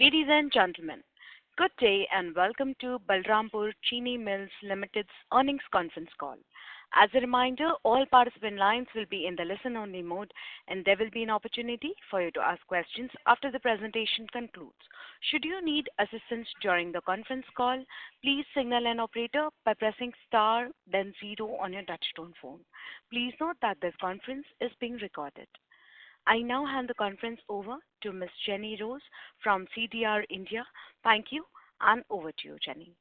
Ladies and gentlemen, good day and welcome to Balrampur Chini Mills Limited's earnings conference call. As a reminder, all participant lines will be in the listen-only mode, and there will be an opportunity for you to ask questions after the presentation concludes. Should you need assistance during the conference call, please signal an operator by pressing star then zero on your touchtone phone. Please note that this conference is being recorded. I now hand the conference over to Ms. Jenny Rose from CDR India. Thank you, and over to you, Jenny.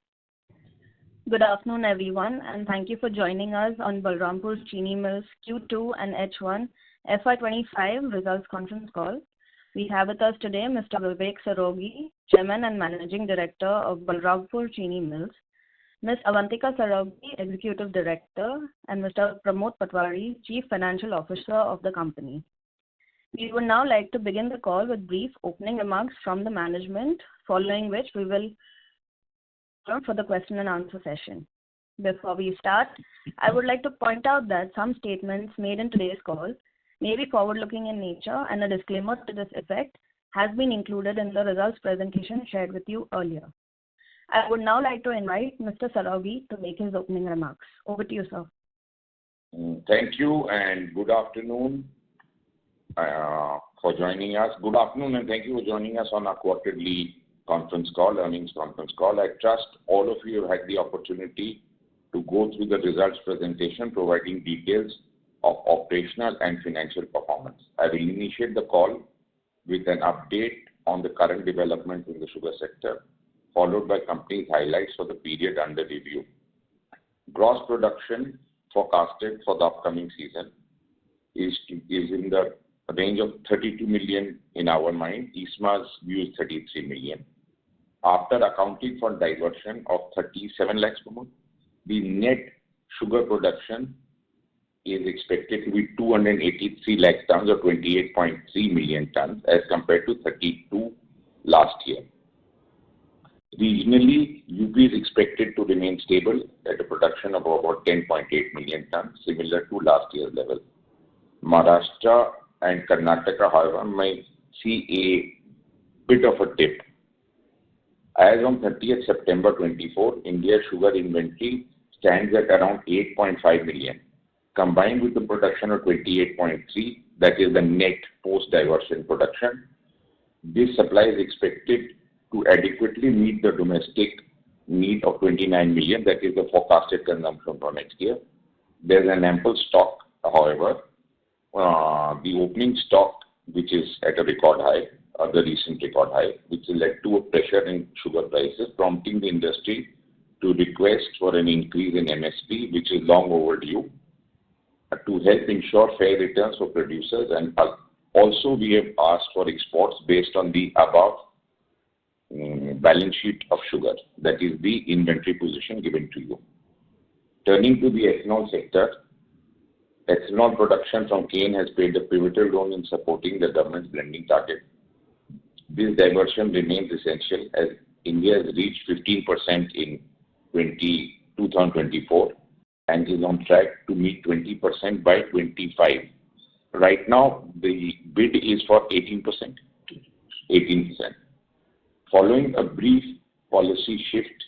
Good afternoon, everyone, and thank you for joining us on Balrampur Chini Mills Q2 and H1 FY2025 results conference call. We have with us today Mr. Vivek Saraogi, Chairman and Managing Director of Balrampur Chini Mills, Ms. Avantika Saraogi, Executive Director, and Mr. Pramod Patwari, Chief Financial Officer of the company. We would now like to begin the call with brief opening remarks from the management, following which we will turn for the question and answer session. Before we start, I would like to point out that some statements made in today's call may be forward-looking in nature, and a disclaimer to this effect has been included in the results presentation shared with you earlier. I would now like to invite Mr. Saraogi to make his opening remarks. Over to you, sir. Thank you and good afternoon for joining us. Good afternoon and thank you for joining us on our quarterly conference call, earnings conference call. I trust all of you have had the opportunity to go through the results presentation providing details of operational and financial performance. I will initiate the call with an update on the current developments in the sugar sector, followed by company's highlights for the period under review. Gross production forecasted for the upcoming season is in the range of 32 million in our mind. ISMA's view is 33 million. After accounting for diversion of 37 lakhs per month, the net sugar production is expected to be 283 lakh tons or 28.3 million tons as compared to 32 last year. Regionally, UP is expected to remain stable at a production of about 10.8 million tons, similar to last year's level. Maharashtra and Karnataka, however, may see a bit of a dip. As on 30th September 24, India's sugar inventory stands at around 8.5 million. Combined with the production of 28.3, that is the net post-diversion production, this supply is expected to adequately meet the domestic need of 29 million, that is the forecasted consumption for next year. There is an ample stock, however. The opening stock, which is at a record high, the recent record high, which has led to a pressure in sugar prices, prompting the industry to request for an increase in MSP, which is long overdue, to help ensure fair returns for producers. And also we have asked for exports based on the above balance sheet of sugar, that is the inventory position given to you. Turning to the ethanol sector, ethanol production from cane has played a pivotal role in supporting the government's blending target. This diversion remains essential as India has reached 15% in 2024 and is on track to meet 20% by 25. Right now, the bid is for 18%. Following a brief policy shift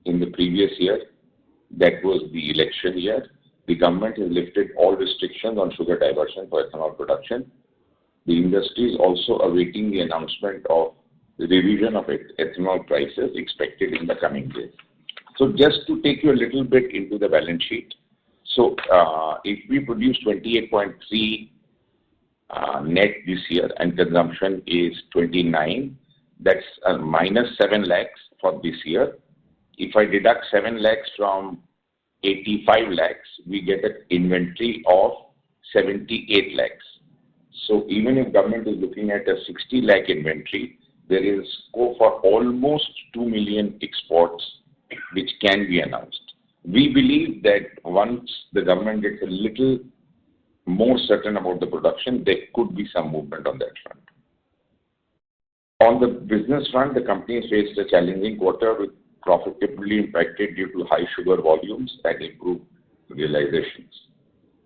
in the previous year, that was the election year, the government has lifted all restrictions on sugar diversion for ethanol production. The industry is also awaiting the announcement of the revision of ethanol prices expected in the coming days. So just to take you a little bit into the balance sheet. So if we produce 28.3 net this year and consumption is 29, that's minus 7 lakhs for this year. If I deduct 7 lakhs from 85 lakhs, we get an inventory of 78 lakhs. So even if government is looking at a 60 lakh inventory, there is scope for almost 2 million exports which can be announced. We believe that once the government gets a little more certain about the production, there could be some movement on that front. On the business front, the company has faced a challenging quarter with profitably impacted due to high sugar volumes and improved realizations.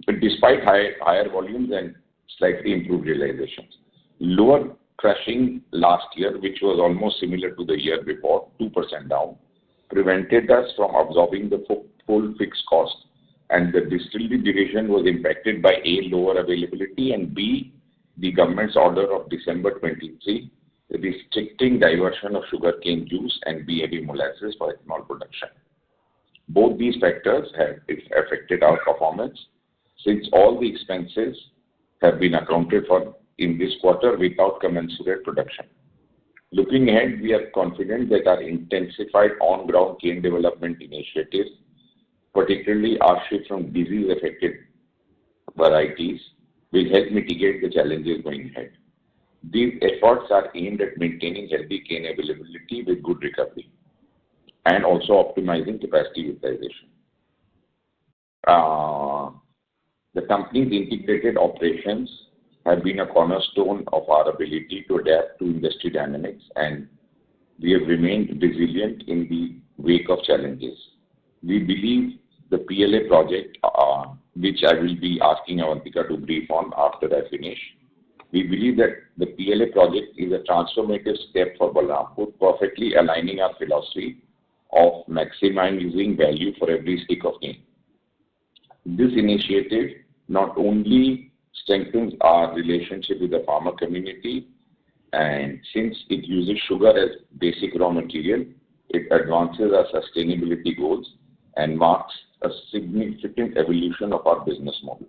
But despite higher volumes and slightly improved realizations, lower crushing last year, which was almost similar to the year before, 2% down, prevented us from absorbing the full fixed cost, and the distillery division was impacted by A, lower availability, and B, the government's order of December 23 restricting diversion of sugarcane juice and BAB molasses for ethanol production. Both these factors have affected our performance, since all the expenses have been accounted for in this quarter without commensurate production. Looking ahead, we are confident that our intensified on-ground cane development initiatives, particularly our shift from disease-affected varieties, will help mitigate the challenges going ahead. These efforts are aimed at maintaining healthy cane availability with good recovery and also optimizing capacity utilization. The company's integrated operations have been a cornerstone of our ability to adapt to industry dynamics, and we have remained resilient in the wake of challenges. We believe the PLA project, which I will be asking Avantika to brief on after I finish, we believe that the PLA project is a transformative step for Balrampur, perfectly aligning our philosophy of maximizing value for every stick of cane. This initiative not only strengthens our relationship with the farmer community, and since it uses sugar as basic raw material, it advances our sustainability goals and marks a significant evolution of our business model.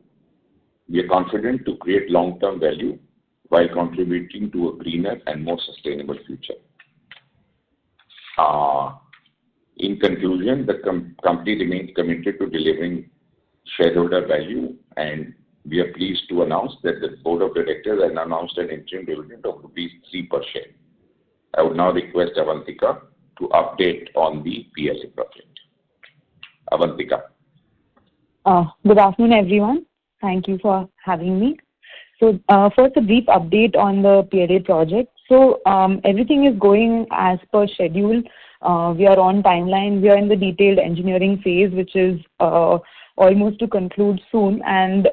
We are confident to create long-term value while contributing to a greener and more sustainable future. In conclusion, the company remains committed to delivering shareholder value, and we are pleased to announce that the Board of Directors has announced an interim dividend of rupees 3 per share. I would now request Avantika to update on the PLA project. Avantika. Good afternoon, everyone. Thank you for having me. So first, a brief update on the PLA project. So everything is going as per schedule. We are on timeline. We are in the detailed engineering phase, which is almost to conclude soon. And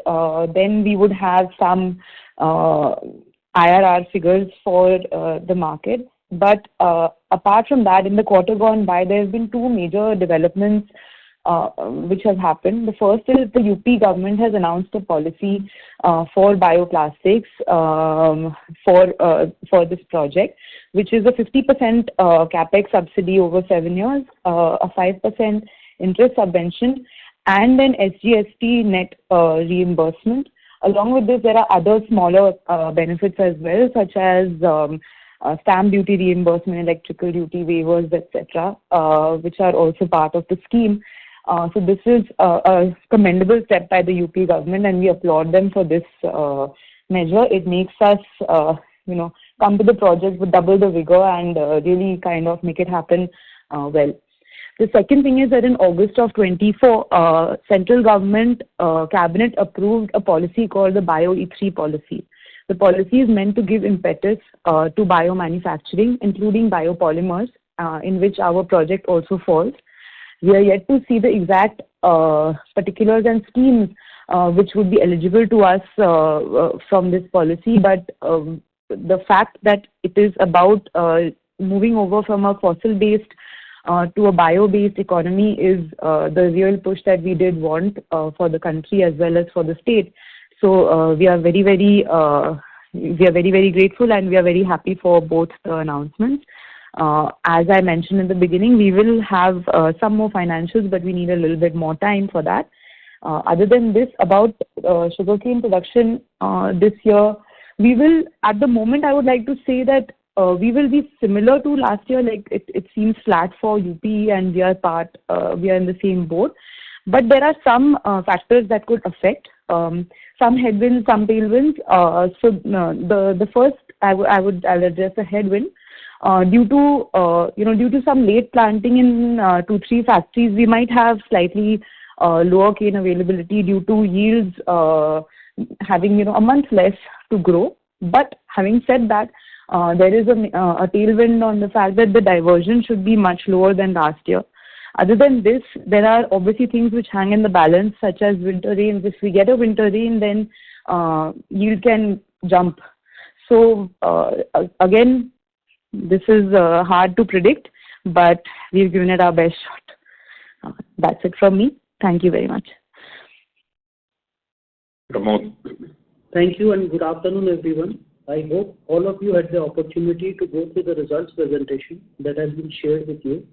then we would have some IRR figures for the market. But apart from that, in the quarter gone by, there have been two major developments which have happened. The first is the UP government has announced a policy for bioplastics for this project, which is a 50% capex subsidy over 7 years, a 5% interest subvention, and an SGST net reimbursement. Along with this, there are other smaller benefits as well, such as stamp duty reimbursement, electrical duty waivers, etc., which are also part of the scheme. So this is a commendable step by the UP government, and we applaud them for this measure. It makes us, come to the project with double the vigor and really kind of make it happen well. The second thing is that in August of 24, central government cabinet approved a policy called the Bio-E3 policy. The policy is meant to give impetus to biomanufacturing, including biopolymers, in which our project also falls. We are yet to see the exact particulars and schemes which would be eligible to us from this policy, but the fact that it is about moving over from a fossil-based to a bio-based economy is the real push that we did want for the country as well as for the state. So we are very, very grateful, and we are very happy for both the announcements. As I mentioned in the beginning, we will have some more financials, but we need a little bit more time for that. Other than this, about sugarcane production this year, we will, at the moment, I would like to say that we will be similar to last year. Like it seems flat for UP, and we are in the same boat. But there are some factors that could affect. Some headwinds, some tailwinds. So the first, I'll address the headwind. Due to some late planting in 2-3 factories, we might have slightly lower cane availability due to yields having a month less to grow. But having said that, there is a tailwind on the fact that the diversion should be much lower than last year. Other than this, there are obviously things which hang in the balance, such as winter rains. If we get a winter rain, then yield can jump. So again, this is hard to predict, but we've given it our best shot. That's it from me. Thank you very much. Pramod. Thank you and good afternoon, everyone. I hope all of you had the opportunity to go through the results presentation that has been shared with you.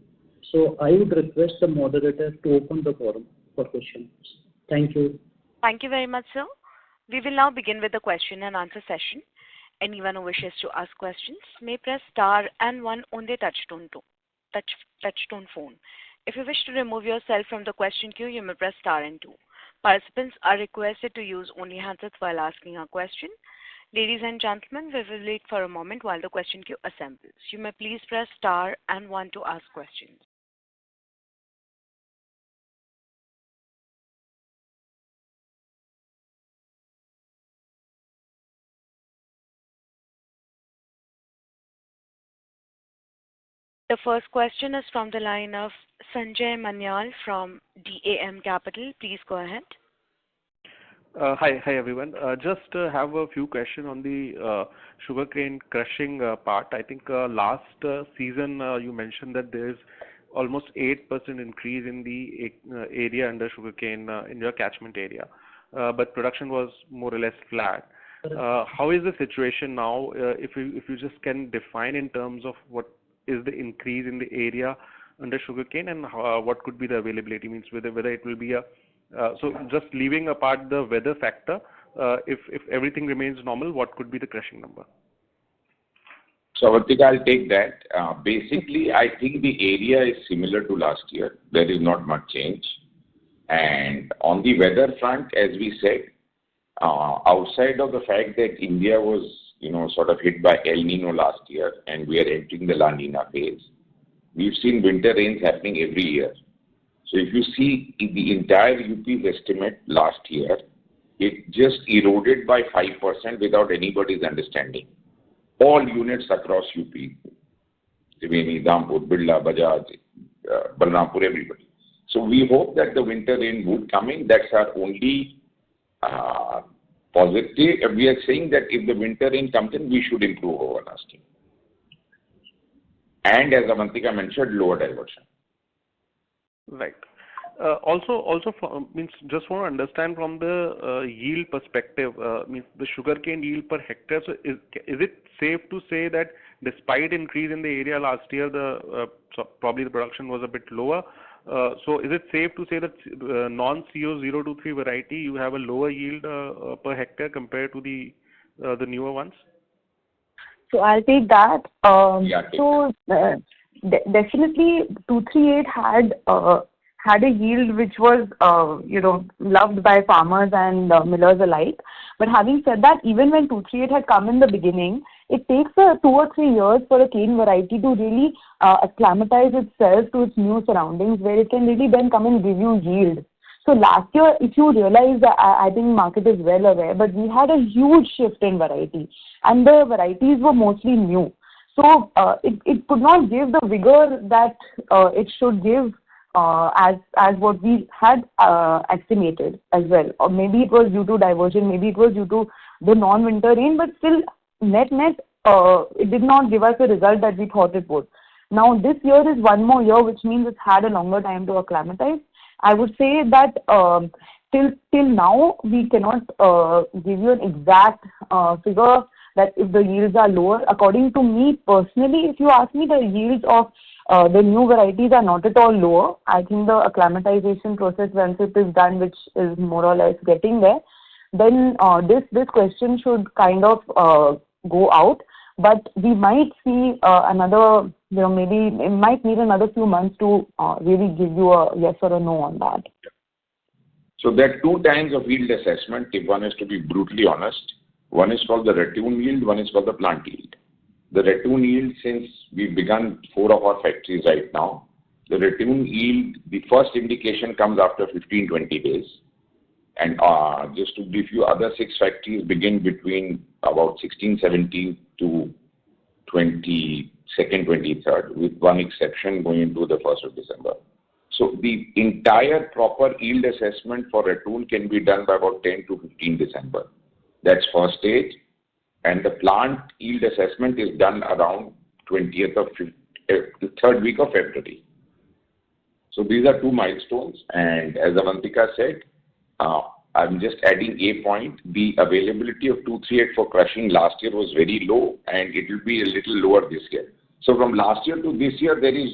So I would request the moderator to open the forum for questions. Thank you. Thank you very much, sir. We will now begin with the question and answer session. Anyone who wishes to ask questions may press star and one on their touchtone phone. If you wish to remove yourself from the question queue, you may press star and two. Participants are requested to use only handsets while asking a question. Ladies and gentlemen, we will wait for a moment while the question queue assembles. You may please press star and one to ask questions. The first question is from the line of Sanjay Manyal from DAM Capital. Please go ahead. Hi everyone. Just have a few questions on the sugarcane crushing part. I think last season you mentioned that there is almost 8% increase in the area under sugarcane in your catchment area, but production was more or less flat. How is the situation now? If you just can define in terms of what is the increase in the area under sugarcane and what could be the availability, means whether it will be a so just leaving apart the weather factor, if everything remains normal, what could be the crushing number? So Avantika, I'll take that. Basically, I think the area is similar to last year. There is not much change. And on the weather front, as we said, outside of the fact that India was, sort of hit by El Nino last year and we are entering the La Nina phase, we've seen winter rains happening every year. So if you see the entire UP's estimate last year, it just eroded by 5% without anybody's understanding. All units across UP, Triveni, Dhampur, Birla, Bajaj, Balrampur, everybody. So we hope that the winter rain would come in. That's our only positive. We are saying that if the winter rain comes in, we should improve over last year. And as Avantika mentioned, lower diversion. Right. Also means just want to understand from the yield perspective, means the sugarcane yield per hectare. So is it safe to say that despite increase in the area last year, so probably the production was a bit lower. So is it safe to say that non-CO 023 variety you have a lower yield per hectare compared to the newer ones? So I'll take that. Definitely 238 had a yield which was, loved by farmers and millers alike. But having said that, even when 238 had come in the beginning, it takes 2 or 3 years for a cane variety to really acclimatize itself to its new surroundings, where it can really then come and give you yield. So last year, if you realize, I think market is well aware, but we had a huge shift in variety, and the varieties were mostly new. So it could not give the vigor that it should give as what we had estimated as well. Or maybe it was due to diversion, maybe it was due to the non-winter rain, but still net, it did not give us a result that we thought it would. Now this year is one more year, which means it's had a longer time to acclimatize. I would say that till now we cannot give you an exact figure that if the yields are lower. According to me personally, if you ask me, the yields of the new varieties are not at all lower. I think the acclimatization process, once it is done, which is more or less getting there, then this question should kind of go out. But we might see another, maybe it might need another few months to really give you a yes or a no on that. So there are 2 kinds of yield assessment, if one is to be brutally honest. One is called the ratoon yield, one is called the plant yield. The ratoon yield, since we've begun 4 of our factories right now, the ratoon yield, the first indication comes after 15-20 days. And just to brief you, other 6 factories begin between about 16-17 to 22nd, 23rd, with one exception going into the 1st of December. So the entire proper yield assessment for ratoon can be done by about 10 to 15 December. That's first stage. and the plant yield assessment is done around 20th of the third week of February. So these are 2 milestones, and as Avantika said, I'm just adding a point. The availability of 238 for crushing last year was very low, and it will be a little lower this year. So from last year to this year, there is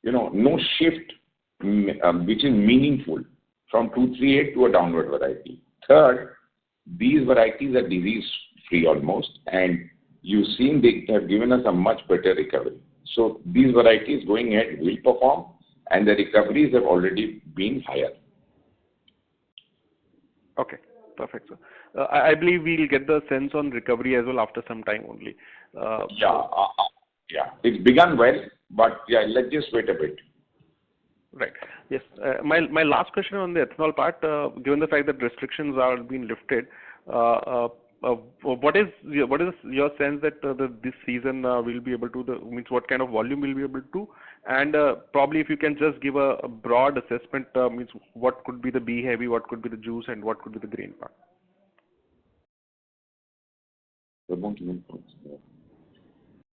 no shift which is meaningful from 238 to a downward variety. Third, these varieties are disease-free almost, and you've seen they have given us a much better recovery. So these varieties going ahead will perform, and the recoveries have already been higher. Okay, perfect, sir. I believe we'll get the sense on recovery as well after some time only. Yeah, it's begun well, but yeah, let's just wait a bit. Right. Yes. My last question on the ethanol part, given the fact that restrictions are being lifted, what is your sense that this season we'll be able to, means what kind of volume we'll be able to, and probably if you can just give a broad assessment, means what could be the B heavy, what could be the juice, and what could be the grain part.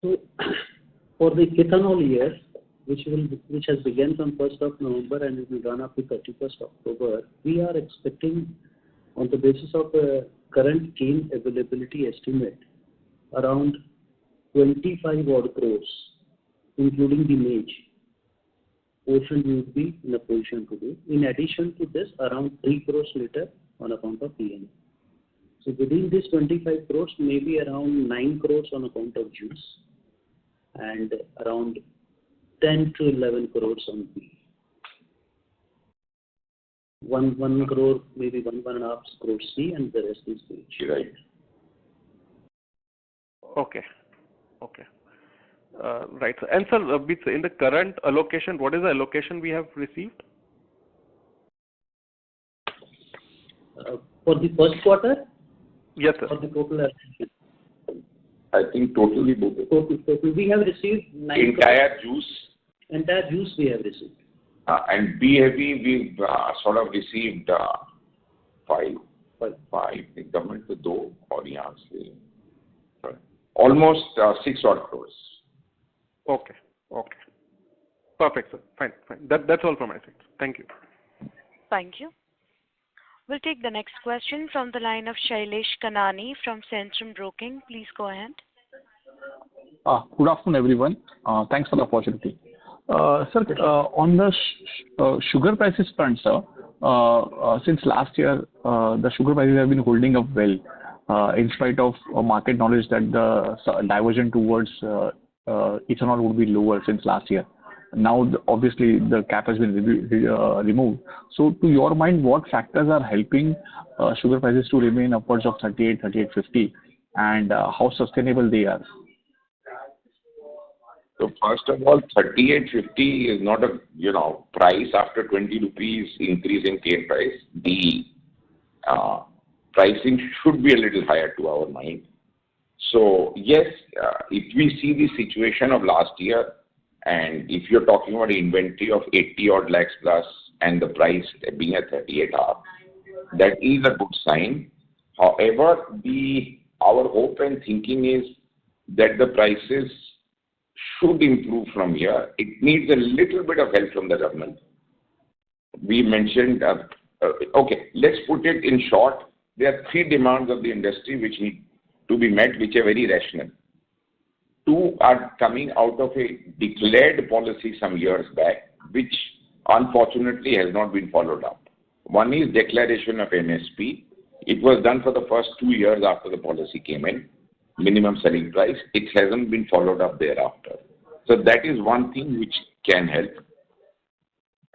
So for the ethanol year, which has begun from 1st of November and will run up to 31st October, we are expecting, on the basis of current cane availability estimate, around 25 odd crores, including the maize portion we would be in a position to do. In addition to this, around 3 crores later on account of PNA. So within this 25 crores, maybe around 9 crores on account of juice, and around 10 to 11 crores on B. 1 crore, maybe 1.5 crores C, and the rest is B. Right. Okay. Right. And sir, in the current allocation, what is the allocation we have received? For the first quarter? Yes, sir. For the total allocation? I think totally both. Total. We have received 9 entire juice. Entire juice we have received. And B heavy, we've sort of received 5. The government to 2 or almost 6 odd crores. Okay. Perfect, sir. Fine. That's all from my side. Thank you. Thank you. We'll take the next question from the line of Shailesh Kanani from Centrum Broking. Please go ahead. Good afternoon, everyone. Thanks for the opportunity. Sir, on the sugar prices front, sir, since last year, the sugar prices have been holding up well, in spite of market knowledge that the diversion towards ethanol would be lower since last year. Now, obviously, the cap has been removed. So, to your mind, what factors are helping sugar prices to remain upwards of 38.50, and how sustainable they are? So first of all, 38.50 is not a price after 20 rupees increase in cane price. The pricing should be a little higher to our mind. So yes, if we see the situation of last year, and if you're talking about inventory of 80 odd lakhs plus and the price being at 38.5, that is a good sign. However, our hope and thinking is that the prices should improve from here. It needs a little bit of help from the government. We mentioned, okay, let's put it in short. There are 3 demands of the industry which need to be met, which are very rational. 2 are coming out of a declared policy some years back, which unfortunately has not been followed up. One is declaration of MSP. It was done for the first 2 years after the policy came in, minimum selling price. It hasn't been followed up thereafter. So that is one thing which can help.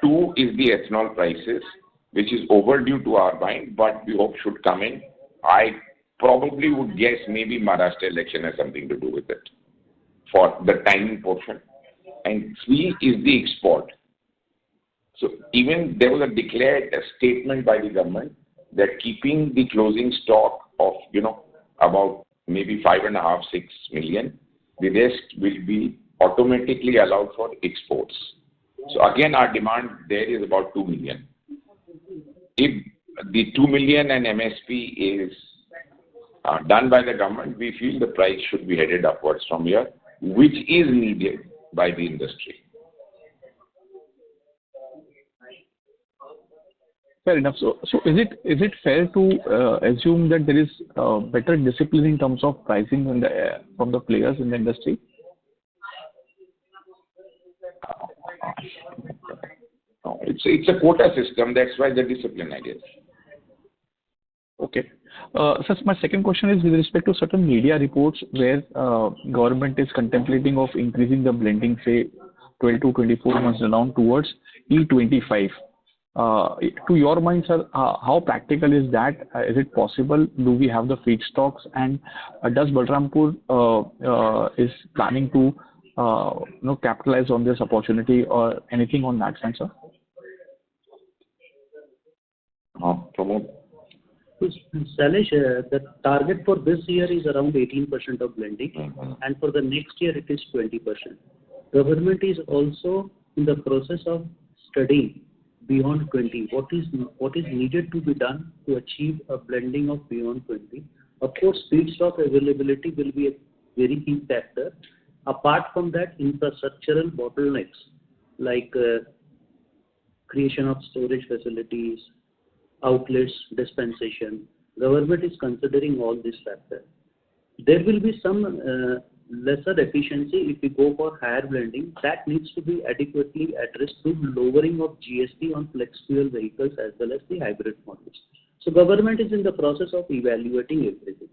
2 is the ethanol prices, which is overdue to our mind, but we hope should come in. I probably would guess maybe Maharashtra election has something to do with it for the timing portion. And 3 is the export. So even there was a declared statement by the government that keeping the closing stock of, about maybe 5.5, 6 million, the rest will be automatically allowed for exports. So again, our demand there is about 2 million. If the 2 million and MSP is done by the government, we feel the price should be headed upwards from here, which is needed by the industry. Fair enough. So is it fair to assume that there is better discipline in terms of pricing from the players in the industry? It's a quota system. That's why the discipline, I guess. Okay. So my second question is with respect to certain media reports where government is contemplating of increasing the blending, say 12 to 24 months down towards E25. To your mind, sir, how practical is that? Is it possible? Do we have the feedstocks? And does Balrampur is planning to capitalize on this opportunity or anything on that front, sir? Pramod? Sailesh, the target for this year is around 18% of blending, and for the next year it is 20%. Government is also in the process of studying beyond 20. What is needed to be done to achieve a blending of beyond 20? Of course, feedstock availability will be a very key factor. Apart from that, infrastructural bottlenecks like creation of storage facilities, outlets, dispensation. Government is considering all these factors. There will be some lesser efficiency if we go for higher blending. That needs to be adequately addressed through lowering of GST on flex fuel vehicles as well as the hybrid models. So government is in the process of evaluating everything.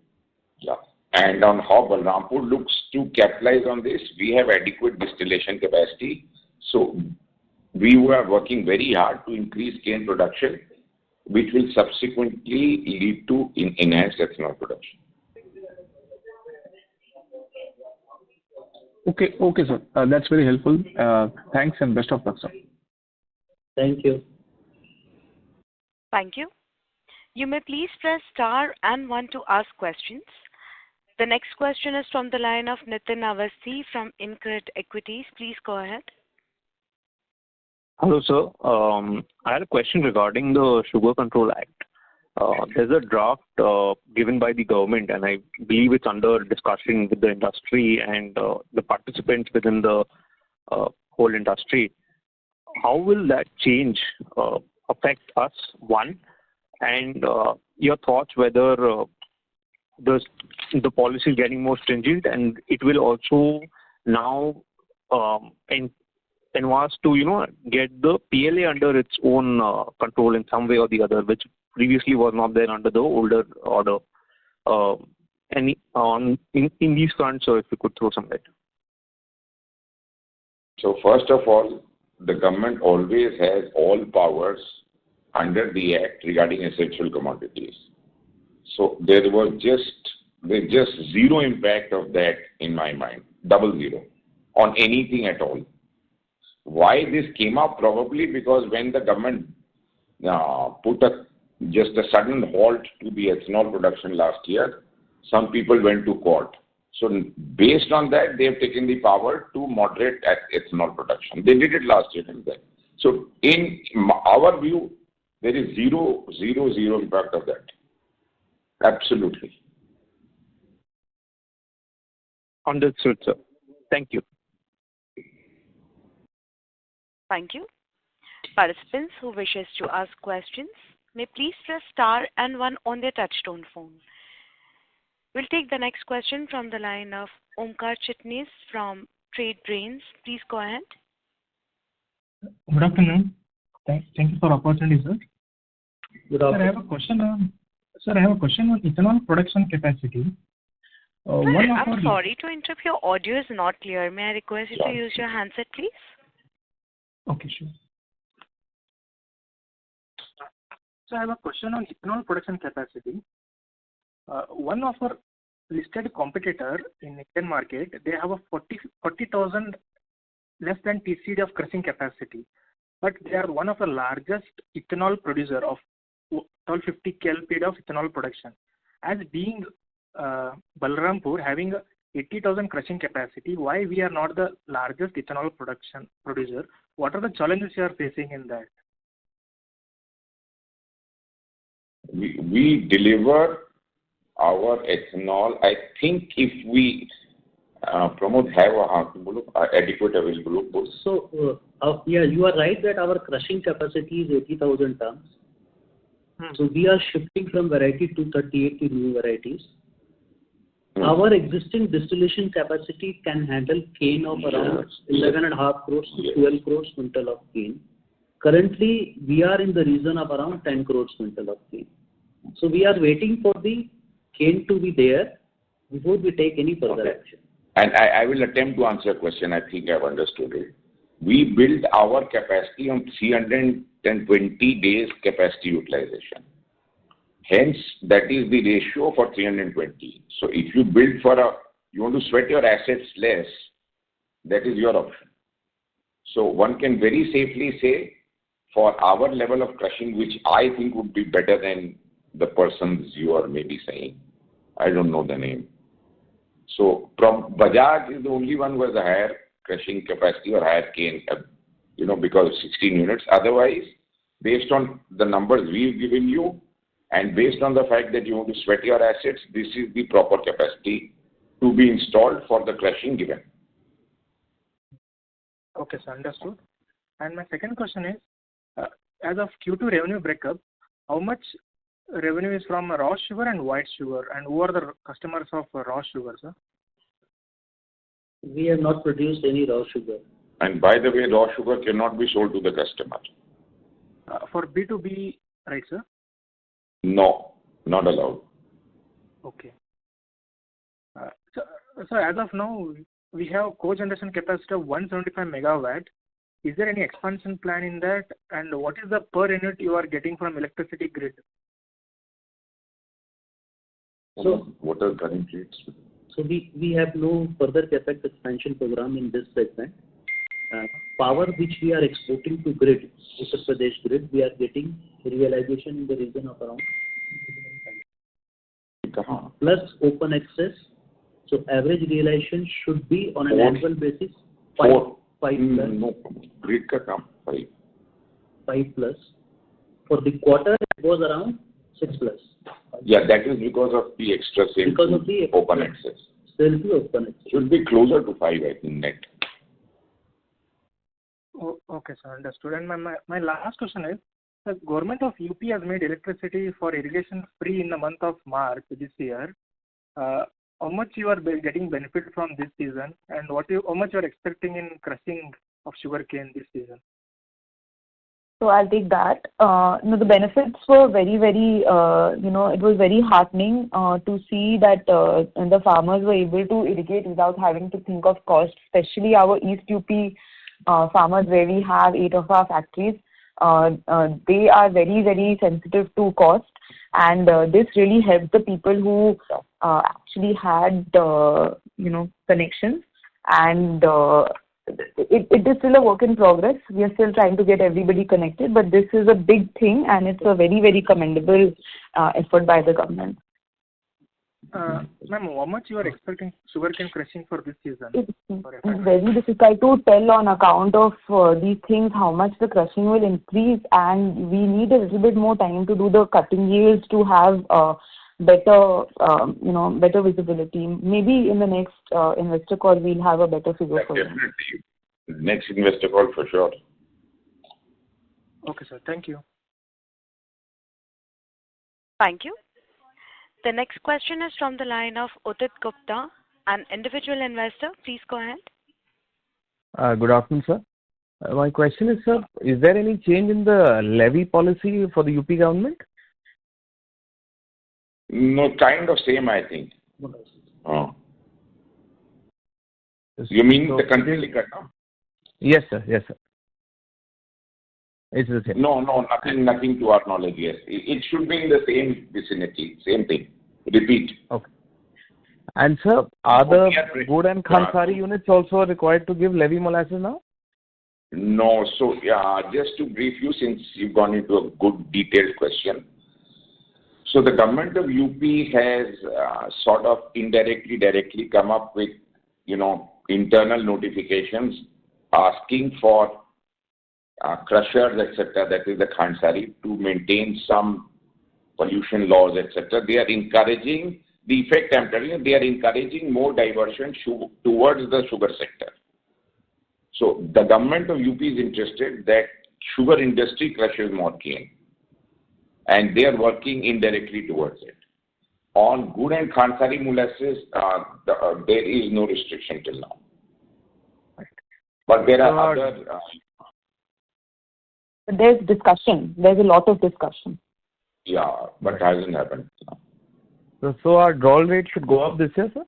Yeah. And on how Balrampur looks to capitalize on this, we have adequate distillation capacity. So we were working very hard to increase cane production, which will subsequently lead to enhanced ethanol production. Okay, sir. That's very helpful. Thanks and best of luck, sir. Thank you. Thank you. You may please press star and 1 to ask questions. The next question is from the line of Nitin Awasthi from InCred Equities. Please go ahead. Hello, sir. I had a question regarding the Sugar Control Act. There's a draft given by the government, and I believe it's under discussion with the industry and the participants within the whole industry. How will that change affect us, one? And your thoughts whether the policy is getting more stringent and it will also now enhance to get the PLA under its own control in some way or the other, which previously was not there under the older order. In these fronts, so if you could throw some light. So first of all, the government always has all powers under the Act regarding essential commodities. So there's just zero impact of that in my mind, double zero, on anything at all. Why this came up? Probably because when the government put just a sudden halt to the ethanol production last year, some people went to court. So based on that, they have taken the power to moderate ethanol production. They did it last year. So in our view, there is zero impact of that. Absolutely. Understood, sir. Thank you. Thank you. Participants who wishes to ask questions may please press star and 1 on their touchtone phone. We'll take the next question from the line of Omkar Chitnis from Trade Brains. Please go ahead. Good afternoon. Thank you for the opportunity, sir. Good afternoon. Sir, I have a question on ethanol production capacity. I'm sorry to interrupt. Your audio is not clear. May I request you to use your handset, please? Okay, sure. So I have a question on ethanol production capacity. One of our listed competitor in Indian market, they have a 40,000 less than TCD of crushing capacity, but they are one of the largest ethanol producer of 1250 KLPD of ethanol production. As being Balrampur having 80,000 crushing capacity, why we are not the largest ethanol producer? What are the challenges you are facing in that? We deliver our ethanol, I think if we Pramod have adequate available. So, yeah, you are right that our crushing capacity is 80,000 tons. So we are shifting from variety 238 to new varieties. Our existing distillation capacity can handle cane of around 11.5 crores to 12 crores quintal of cane. Currently, we are in the region of around 10 crores quintal of cane. So we are waiting for the cane to be there before we take any further action. And I will attempt to answer your question. I think I've understood it. We build our capacity on 320 days capacity utilization. Hence, that is the ratio for 320. So if you build you want to sweat your assets less, that is your option. So one can very safely say, for our level of crushing, which I think would be better than the persons you are maybe saying, I don't know the name. So from Bajaj is the only one who has a higher crushing capacity or higher cane, because of 16 units. Otherwise, based on the numbers we've given you, and based on the fact that you want to sweat your assets, this is the proper capacity to be installed for the crushing given. Okay, sir, understood. And my second question is, as of Q2 revenue breakup, how much revenue is from raw sugar and white sugar, and who are the customers of raw sugar, sir? We have not produced any raw sugar. And by the way, raw sugar cannot be sold to the customer. For B2B, right, sir? No, not allowed. Okay. So as of now, we have co-generation capacity of 175 megawatt. Is there any expansion plan in that? And what is the per unit you are getting from electricity grid? So what are current rates? So we have no further capex expansion program in this segment. Power which we are exporting to grid, Uttar Pradesh grid, we are getting realization in the region of around plus open access. So average realization should be on an annual basis 5 plus. No, grid ka kam 5. 5 plus. For the quarter, it was around 6 plus. Yeah, that is because of the extra sale. Because of the open access. Sale to open access. Should be closer to 5, I think, net. Oh, okay, sir, understood. And my last question is, the government of UP has made electricity for irrigation free in the month of March this year. How much you are getting benefit from this season, and how much you are expecting in crushing of sugarcane this season? So I'll take that. The benefits were very, very, it was very heartening to see that the farmers were able to irrigate without having to think of cost, especially our East UP farmers where we have 8 of our factories. They are very, very sensitive to cost, and this really helped the people who actually had, connections, and it is still a work in progress. We are still trying to get everybody connected, but this is a big thing, and it's a very, very commendable effort by the government. Ma'am, how much you are expecting sugarcane crushing for this season? It's very difficult to tell on account of these things how much the crushing will increase, and we need a little bit more time to do the cutting yields to have better visibility. Maybe in the next investor call we'll have a better figure for you. Definitely. Next investor call for sure. Okay, sir. Thank you. Thank you. The next question is from the line of Udit Gupta, an individual investor. Please go ahead. Good afternoon, sir. My question is, sir, is there any change in the levy policy for the UP government? No, kind of same, I think. Oh. You mean the country cut down? Yes, sir. Yes, sir. It's the same. No, nothing to our knowledge, yes. It should be in the same vicinity, same thing. Repeat. Okay. And sir, are the Good and Khansari units also required to give levy molasses now? No. So, just to brief you, since you've gone into a good detailed question. So, the government of UP has sort of directly come up with, internal notifications asking for crushers, etc., that is the Khansari, to maintain some pollution laws, etc., they are encouraging the effect I'm telling you, they are encouraging more diversion towards the sugar sector. So the government of UP is interested that sugar industry crushes more cane, and they are working indirectly towards it. On good and Khansari molasses, there is no restriction till now. But there are other... There's discussion. There's a lot of discussion. Yeah, but hasn't happened now. So our drawl rate should go up this year, sir?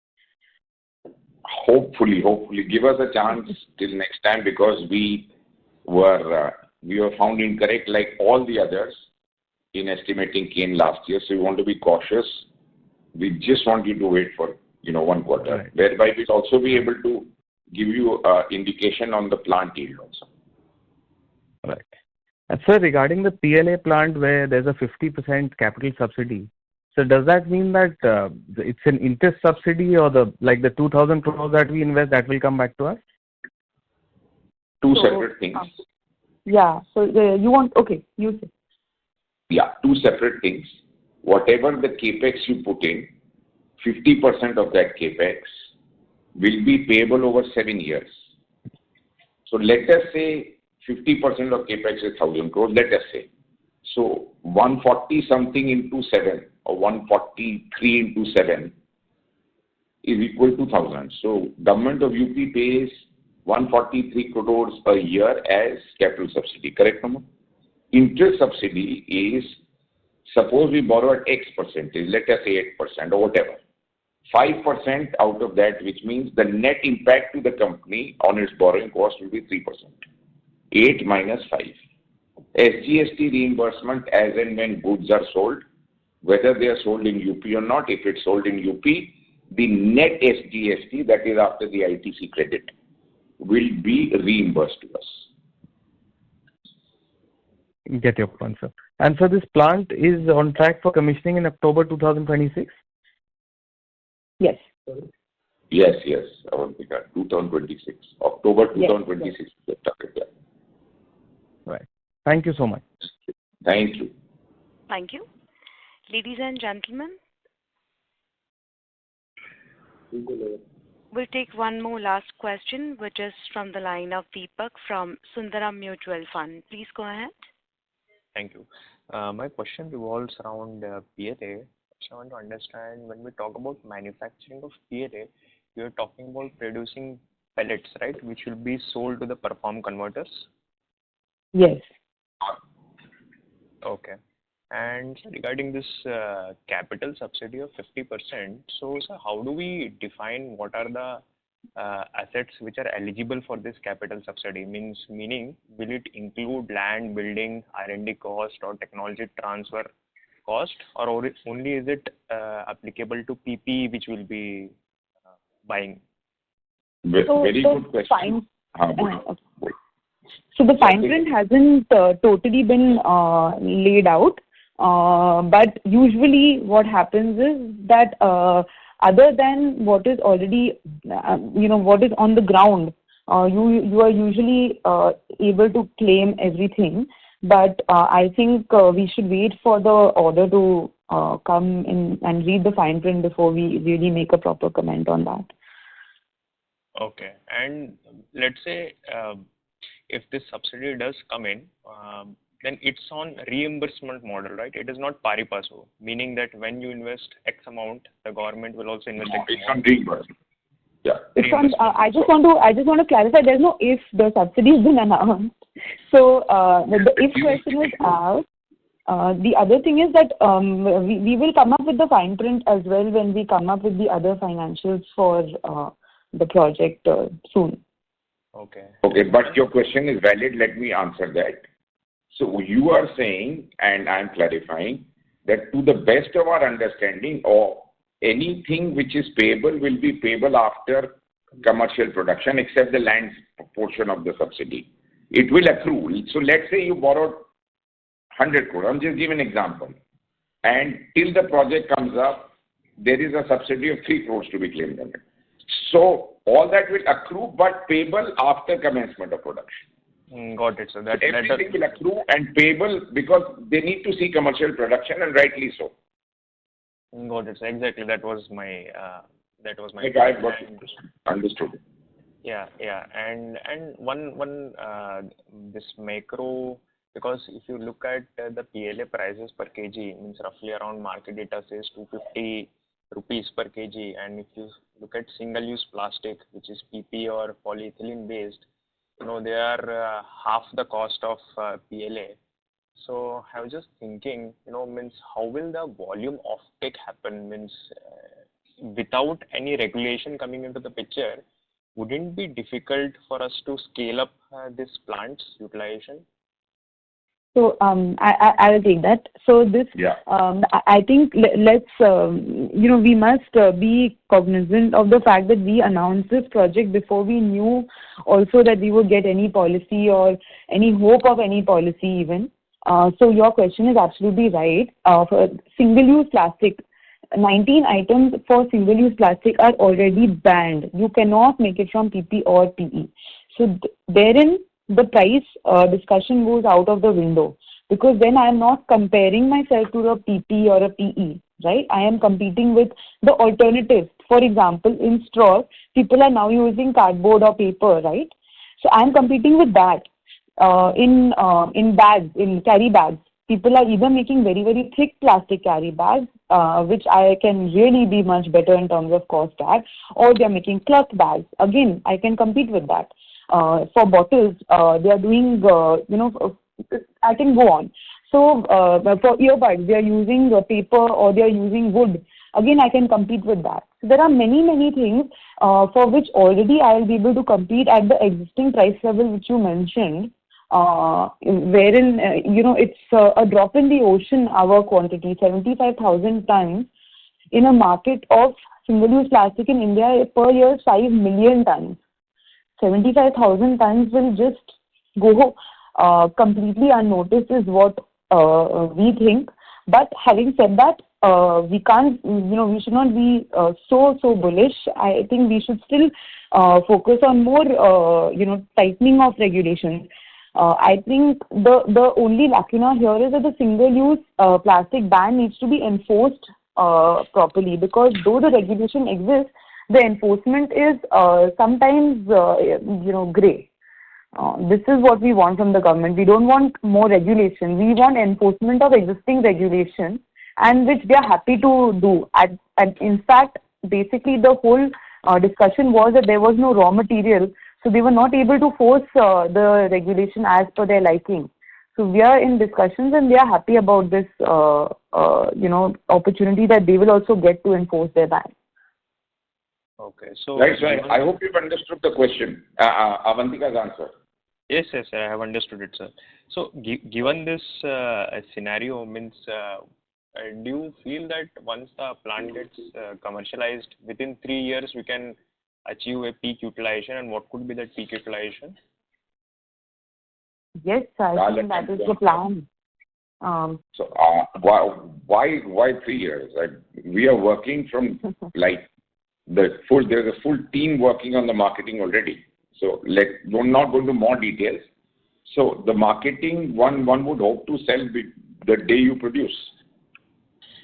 Hopefully. Give us a chance till next time, because we were found incorrect like all the others in estimating cane last year. So we want to be cautious. We just want you to wait for 1 quarter, right, whereby we'll also be able to give you indication on the plant yield also. Right. And sir, regarding the PLA plant where there's a 50% capital subsidy, so does that mean that it's an interest subsidy, or the 2,000 crores that we invest, that will come back to us? Two separate things. Yeah. So you want, okay, you say. Yeah, two separate things. Whatever the capex you put in, 50% of that capex will be payable over 7 years. So let us say 50% of capex is 1,000 crores, let us say. So 140 something into 7 or 143 into 7 is equal to 1,000. So government of UP pays 143 crores a year as capital subsidy, correct, Mama? Interest subsidy is, suppose we borrow at X percentage, let us say 8% or whatever. 5% out of that, which means the net impact to the company on its borrowing cost will be 3%. 8 minus 5. SGST reimbursement as and when goods are sold, whether they are sold in UP or not. If it's sold in UP, the net SGST, that is after the ITC credit, will be reimbursed to us. Get your point, sir. And so this plant is on track for commissioning in October 2026? Yes. Yes. 2026. October 2026. Yes. Right. Thank you so much. Thank you. Thank you. Ladies and gentlemen, we'll take one more last question, which is from the line of Deepak from Sundaram Mutual Fund. Please go ahead. Thank you. My question revolves around PLA. So I want to understand, when we talk about manufacturing of PLA, we are talking about producing pellets, right, which will be sold to the perform converters? Yes. Okay. And regarding this capital subsidy of 50%, so sir, how do we define what are the assets which are eligible for this capital subsidy? Meaning, will it include land, building, R&D cost, or technology transfer cost, or only is it applicable to PP which will be buying? Very good question. So the fine print hasn't totally been laid out, but usually what happens is that other than what is already, what is on the ground, you are usually able to claim everything. But I think we should wait for the order to come in and read the fine print before we really make a proper comment on that. Okay. And let's say if this subsidy does come in, then it's on reimbursement model, right? It is not pari passu, meaning that when you invest X amount, the government will also invest X amount. It's on reimbursement. Yeah. It's on, I just want to clarify. There's no if the subsidy has been announced. So the if question is out. The other thing is that we will come up with the fine print as well when we come up with the other financials for the project soon. Okay. Okay, but your question is valid. Let me answer that. So you are saying, and I'm clarifying, that to the best of our understanding, or anything which is payable will be payable after commercial production, except the land portion of the subsidy. It will accrue. So let's say you borrowed 100 crore. I'm just giving an example. And till the project comes up, there is a subsidy of 3 crores to be claimed on it. So all that will accrue, but payable after commencement of production. Got it, sir. So everything will accrue and payable because they need to see commercial production, and rightly so. Got it, sir. Exactly. That was my Like I got understood. Yeah. And one this macro, because if you look at the PLA prices per kg, means roughly around market data says 250 rupees per kg, and if you look at single-use plastic, which is PP or polyethylene based, they are half the cost of PLA. So I was just thinking, means how will the volume offtake happen? Means without any regulation coming into the picture, wouldn't it be difficult for us to scale up this plant's utilization? So I will take that. So this, I think let's, we must be cognizant of the fact that we announced this project before we knew also that we would get any policy or any hope of any policy even. So your question is absolutely right. For single-use plastic, 19 items for single-use plastic are already banned. You cannot make it from PP or PE. So therein, the price discussion goes out of the window, because then I am not comparing myself to a PP or a PE, right? I am competing with the alternatives. For example, in straws, people are now using cardboard or paper, right? So I am competing with that. In bags, in carry bags, people are either making very, very thick plastic carry bags, which I can really be much better in terms of cost at, or they are making cloth bags. Again, I can compete with that. For bottles, they are doing, I can go on. So for earbuds, they are using paper or they are using wood. Again, I can compete with that. So there are many, many things for which already I will be able to compete at the existing price level which you mentioned, wherein, it's a drop in the ocean, our quantity, 75,000 tons in a market of single-use plastic in India per year is 5 million tons. 75,000 tons will just go completely unnoticed is what we think. But having said that, we can't, we should not be so bullish. I think we should still focus on more, tightening of regulations. I think the only lacuna here is that the single-use plastic ban needs to be enforced properly, because though the regulation exists, the enforcement is sometimes, gray. This is what we want from the government. We don't want more regulation. We want enforcement of existing regulation, and which they are happy to do. In fact, basically the whole discussion was that there was no raw material, so they were not able to force the regulation as per their liking. So we are in discussions, and they are happy about this, opportunity that they will also get to enforce their ban. Okay, so right. So I hope you've understood the question. Avantika's answer. Yes, I have understood it, sir. So given this scenario, means do you feel that once the plant gets commercialized, within 3 years we can achieve a peak utilization, and what could be that peak utilization? Yes, I think that is the plan. So why 3 years? We are working from there's a full team working on the marketing already. So we're not going to more details. So the marketing, one would hope to sell the day you produce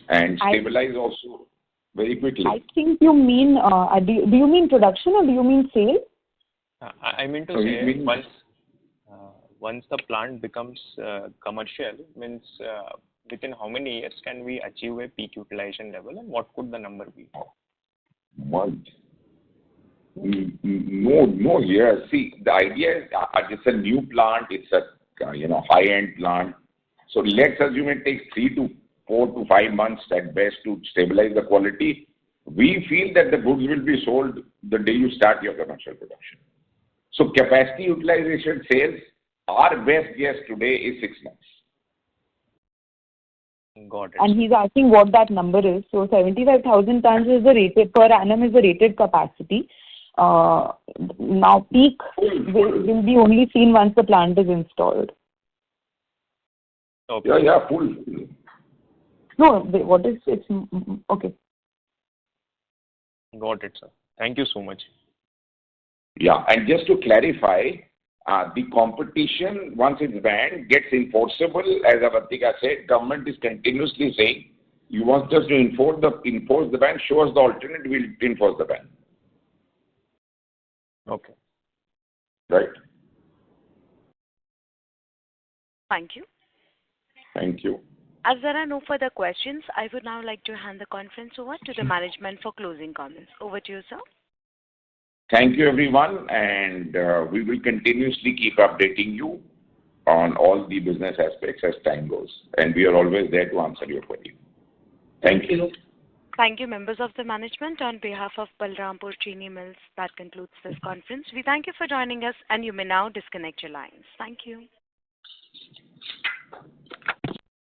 and stabilize also very quickly. I think you mean, do you mean production or do you mean sale? I mean to say once the plant becomes commercial, means within how many years can we achieve a peak utilization level, and what could the number be? Month. No years. See, the idea is it's a new plant. It's a high-end plant. So let's assume it takes 3 to 4 to 5 months at best to stabilize the quality. We feel that the goods will be sold the day you start your commercial production. So capacity utilization sales, our best guess today is 6 months. Got it. And he's asking what that number is. So 75,000 tons is the rated per annum is the rated capacity. Now peak will be only seen once the plant is installed. Okay. Yeah, full. No, what is it's okay. Got it, sir. Thank you so much. Yeah, and just to clarify, The competition, once it's banned, gets enforceable. As Avantika said, government is continuously saying, you want us to enforce the ban, show us the alternate, we'll enforce the ban. Okay. Right? Thank you. Thank you. As there are no further questions, I would now like to hand the conference over to the management for closing comments. Over to you, sir. Thank you, everyone, and we will continuously keep updating you on all the business aspects as time goes, and we are always there to answer your query. Thank you. Thank you, members of the management. On behalf of Balrampur Chini Mills, that concludes this conference. We thank you for joining us, and you may now disconnect your lines. Thank you.